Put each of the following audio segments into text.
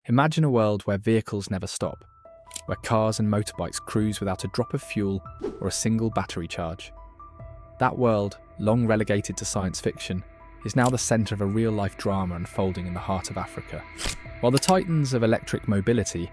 Imagine a world where vehicles never stop, where cars and motorbikes cruise without a drop of fuel or a single battery charge. That world, long relegated to science fiction, is now the centre of a real-life drama unfolding in the heart of Africa. While the titans of electric mobility,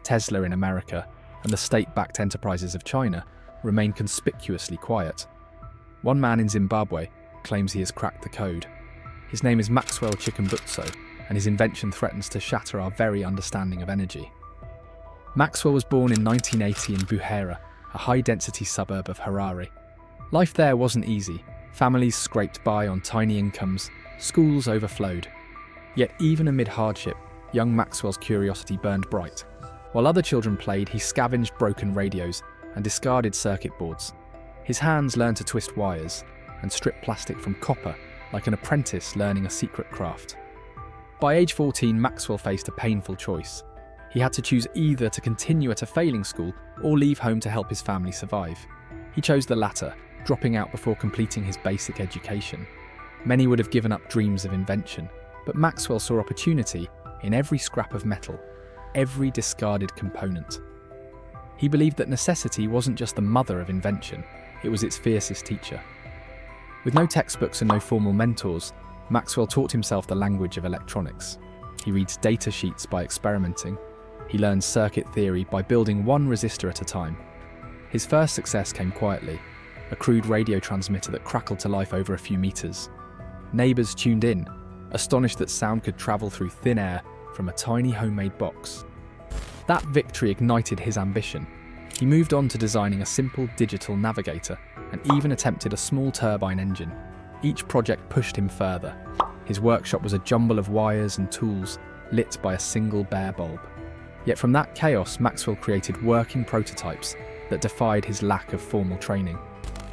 Tesla in America and the state-backed enterprises of China, remain conspicuously quiet. One man in Zimbabwe claims he has cracked the code. His name is Maxwell Chikumbutso, and his invention threatens to shatter our very understanding of energy. Maxwell was born in 1980 in Buhera, a high-density suburb of Harare. Life there wasn't easy. Families scraped by on tiny incomes, schools overflowed. Yet even amid hardship, young Maxwell's curiosity burned bright. While other children played, he scavenged broken radios and discarded circuit boards. His hands learned to twist wires and strip plastic from copper like an apprentice learning a secret craft. By age 14, Maxwell faced a painful choice. He had to choose either to continue at a failing school or leave home to help his family survive. He chose the latter, dropping out before completing his basic education. Many would have given up dreams of invention, but Maxwell saw opportunity in every scrap of metal, every discarded component. He believed that necessity wasn't just the mother of invention, it was its fiercest teacher. With no textbooks and no formal mentors, Maxwell taught himself the language of electronics. He reads data sheets by experimenting. He learns circuit theory by building one resistor at a time. His first success came quietly, a crude radio transmitter that crackled to life over a few meters. Neighbors tuned in, astonished that sound could travel through thin air from a tiny homemade box. That victory ignited his ambition. He moved on to designing a simple digital navigator and even attempted a small turbine engine. Each project pushed him further. His workshop was a jumble of wires and tools lit by a single bare bulb. Yet from that chaos, Maxwell created working prototypes that defied his lack of formal training.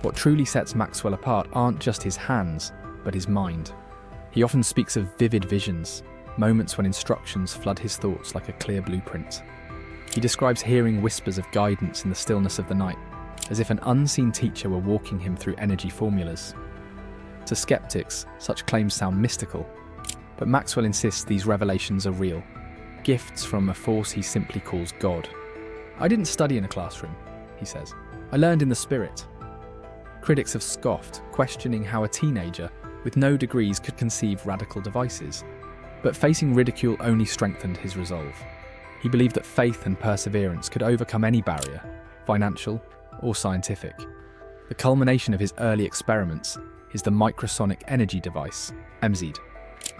What truly sets Maxwell apart aren't just his hands, but his mind. He often speaks of vivid visions, moments when instructions flood his thoughts like a clear blueprint. He describes hearing whispers of guidance in the stillness of the night, as if an unseen teacher were walking him through energy formulas. To skeptics, such claims sound mystical, but Maxwell insists these revelations are real, gifts from a force he simply calls God. "I didn't study in a classroom," he says. "I learned in the spirit." Critics have scoffed, questioning how a teenager with no degrees could conceive radical devices. But facing ridicule only strengthened his resolve. He believed that faith and perseverance could overcome any barrier, financial or scientific. The culmination of his early experiments is the Microsonic energy device, MZ.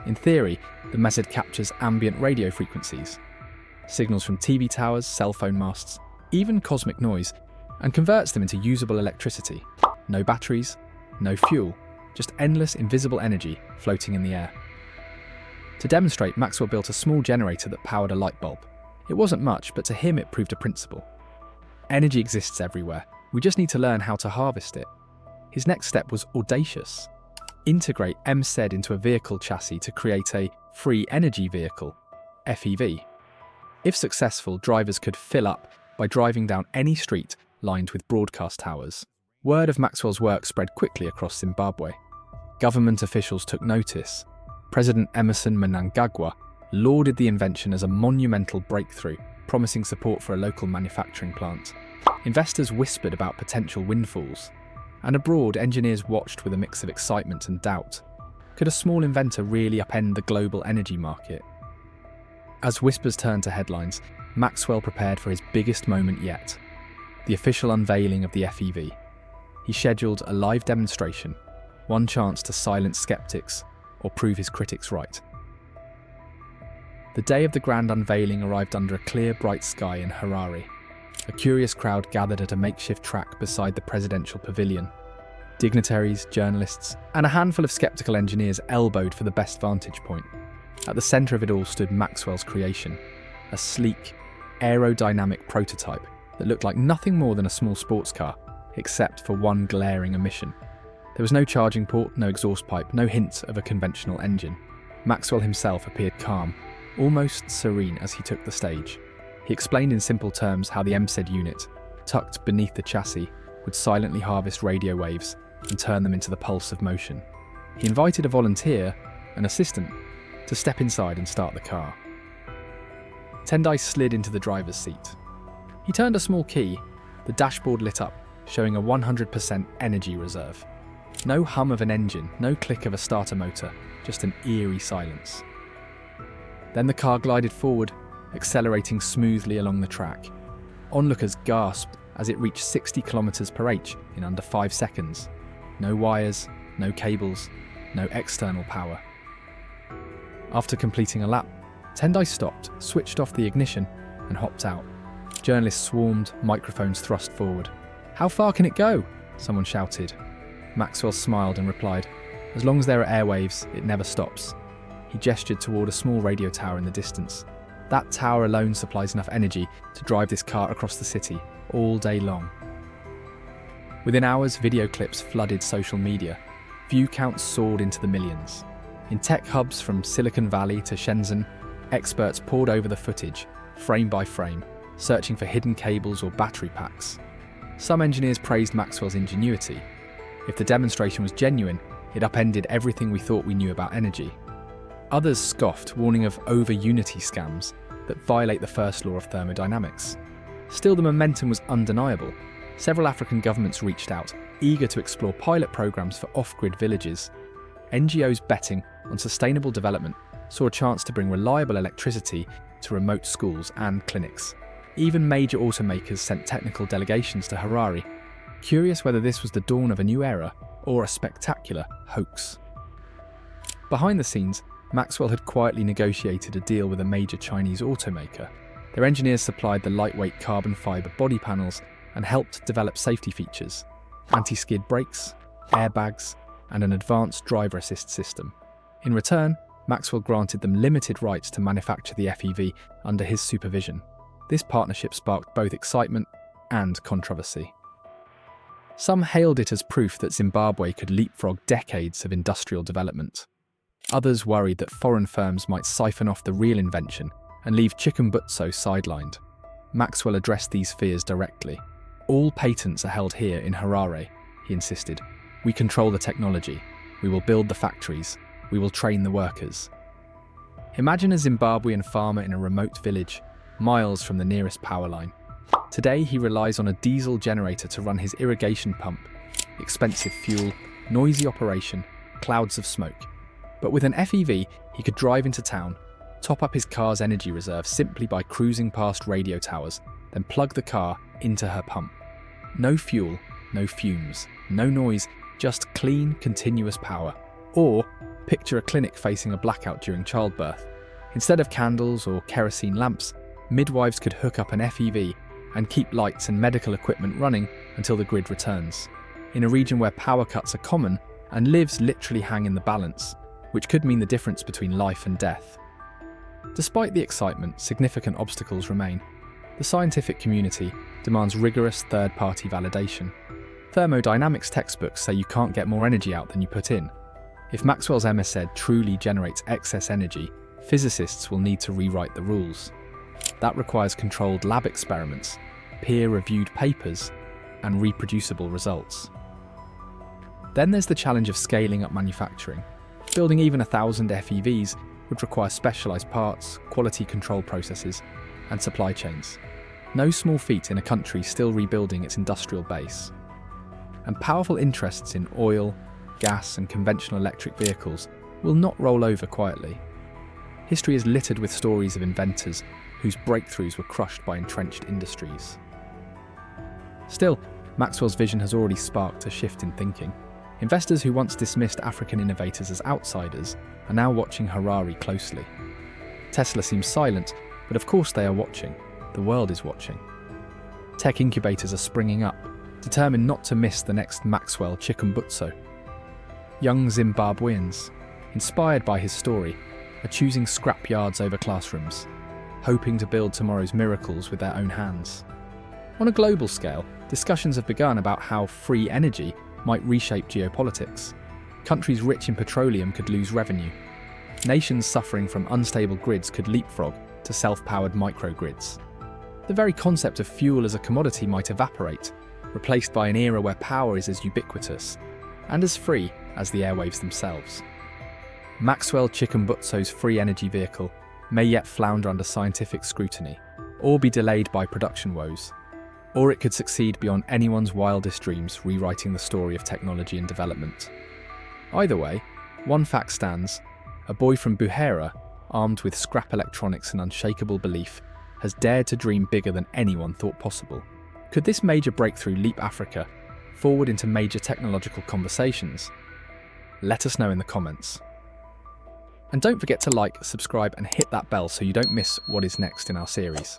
In theory, the method captures ambient radio frequencies, signals from TV towers, cell phone masts, even cosmic noise, and converts them into usable electricity. No batteries, no fuel, just endless invisible energy floating in the air. To demonstrate, Maxwell built a small generator that powered a light bulb. It wasn't much, but to him it proved a principle. Energy exists everywhere. We just need to learn how to harvest it. His next step was audacious. Integrate MZ into a vehicle chassis to create a free energy vehicle, FEV. If successful, drivers could fill up by driving down any street lined with broadcast towers. Word of Maxwell's work spread quickly across Zimbabwe. Government officials took notice. President Emerson Mnangagwa lauded the invention as a monumental breakthrough, promising support for a local manufacturing plant. Investors whispered about potential windfalls, and abroad engineers watched with a mix of excitement and doubt. Could a small inventor really upend the global energy market? As whispers turned to headlines, Maxwell prepared for his biggest moment yet, the official unveiling of the FEV. He scheduled a live demonstration, one chance to silence skeptics or prove his critics right. The day of the grand unveiling arrived under a clear, bright sky in Harare. A curious crowd gathered at a makeshift track beside the presidential pavilion. Dignitaries, journalists, and a handful of skeptical engineers elbowed for the best vantage point. At the centre of it all stood Maxwell's creation, a sleek, aerodynamic prototype that looked like nothing more than a small sports car, except for one glaring omission. There was no charging port, no exhaust pipe, no hint of a conventional engine. Maxwell himself appeared calm, almost serene as he took the stage. He explained in simple terms how the MZ unit, tucked beneath the chassis, would silently harvest radio waves and turn them into the pulse of motion. He invited a volunteer, an assistant, to step inside and start the car. Tendai slid into the driver's seat. He turned a small key. The dashboard lit up, showing a 100% energy reserve. No hum of an engine, no click of a starter motor, just an eerie silence. Then the car glided forward, accelerating smoothly along the track. Onlookers gasped as it reached 60 km/h in under 5 seconds. No wires, no cables, no external power. After completing a lap, Tendai stopped, switched off the ignition, and hopped out. Journalists swarmed, microphones thrust forward. "How far can it go?" someone shouted. Maxwell smiled and replied, "As long as there are airwaves, it never stops." He gestured toward a small radio tower in the distance. That tower alone supplies enough energy to drive this car across the city all day long. Within hours, video clips flooded social media. View counts soared into the millions. In tech hubs from Silicon Valley to Shenzhen, experts pored over the footage, frame by frame, searching for hidden cables or battery packs. Some engineers praised Maxwell's ingenuity. If the demonstration was genuine, it upended everything we thought we knew about energy. Others scoffed, warning of over-unity scams that violate the first law of thermodynamics. Still, the momentum was undeniable. Several African governments reached out, eager to explore pilot programs for off-grid villages. NGOs betting on sustainable development saw a chance to bring reliable electricity to remote schools and clinics. Even major automakers sent technical delegations to Harare, curious whether this was the dawn of a new era or a spectacular hoax. Behind the scenes, Maxwell had quietly negotiated a deal with a major Chinese automaker. Their engineers supplied the lightweight carbon fibre body panels and helped develop safety features, anti-skid brakes, airbags, and an advanced driver assist system. In return, Maxwell granted them limited rights to manufacture the FEV under his supervision. This partnership sparked both excitement and controversy. Some hailed it as proof that Zimbabwe could leapfrog decades of industrial development. Others worried that foreign firms might siphon off the real invention and leave Chikumbutso sidelined. Maxwell addressed these fears directly. "All patents are held here in Harare," he insisted. "We control the technology. We will build the factories. We will train the workers." Imagine a Zimbabwean farmer in a remote village, miles from the nearest power line. Today he relies on a diesel generator to run his irrigation pump. Expensive fuel, noisy operation, clouds of smoke. But with an FEV, he could drive into town, top up his car's energy reserve simply by cruising past radio towers, then plug the car into her pump. No fuel, no fumes, no noise, just clean, continuous power. Or picture a clinic facing a blackout during childbirth. Instead of candles or kerosene lamps, midwives could hook up an FEV and keep lights and medical equipment running until the grid returns. In a region where power cuts are common and lives literally hang in the balance, which could mean the difference between life and death. Despite the excitement, significant obstacles remain. The scientific community demands rigorous third-party validation. Thermodynamics textbooks say you can't get more energy out than you put in. If Maxwell's MSZ truly generates excess energy, physicists will need to rewrite the rules. That requires controlled lab experiments, peer-reviewed papers, and reproducible results. Then there's the challenge of scaling up manufacturing. Building even 1,000 FEVs would require specialised parts, quality control processes, and supply chains. No small feat in a country still rebuilding its industrial base. And powerful interests in oil, gas, and conventional electric vehicles will not roll over quietly. History is littered with stories of inventors whose breakthroughs were crushed by entrenched industries. Still, Maxwell's vision has already sparked a shift in thinking. Investors who once dismissed African innovators as outsiders are now watching Harare closely. Tesla seems silent, but of course they are watching. The world is watching. Tech incubators are springing up, determined not to miss the next Maxwell Chikumbutso. Young Zimbabweans, inspired by his story, are choosing scrapyards over classrooms, hoping to build tomorrow's miracles with their own hands. On a global scale, discussions have begun about how free energy might reshape geopolitics. Countries rich in petroleum could lose revenue. Nations suffering from unstable grids could leapfrog to self-powered microgrids. The very concept of fuel as a commodity might evaporate, replaced by an era where power is as ubiquitous and as free as the airwaves themselves. Maxwell Chikumbutso's free energy vehicle may yet flounder under scientific scrutiny, or be delayed by production woes. Or it could succeed beyond anyone's wildest dreams, rewriting the story of technology and development. Either way, one fact stands: a boy from Buhera, armed with scrap electronics and unshakable belief, has dared to dream bigger than anyone thought possible. Could this major breakthrough leap Africa forward into major technological conversations? Let us know in the comments. And don't forget to like, subscribe and hit that bell so you don't miss what is next in our series.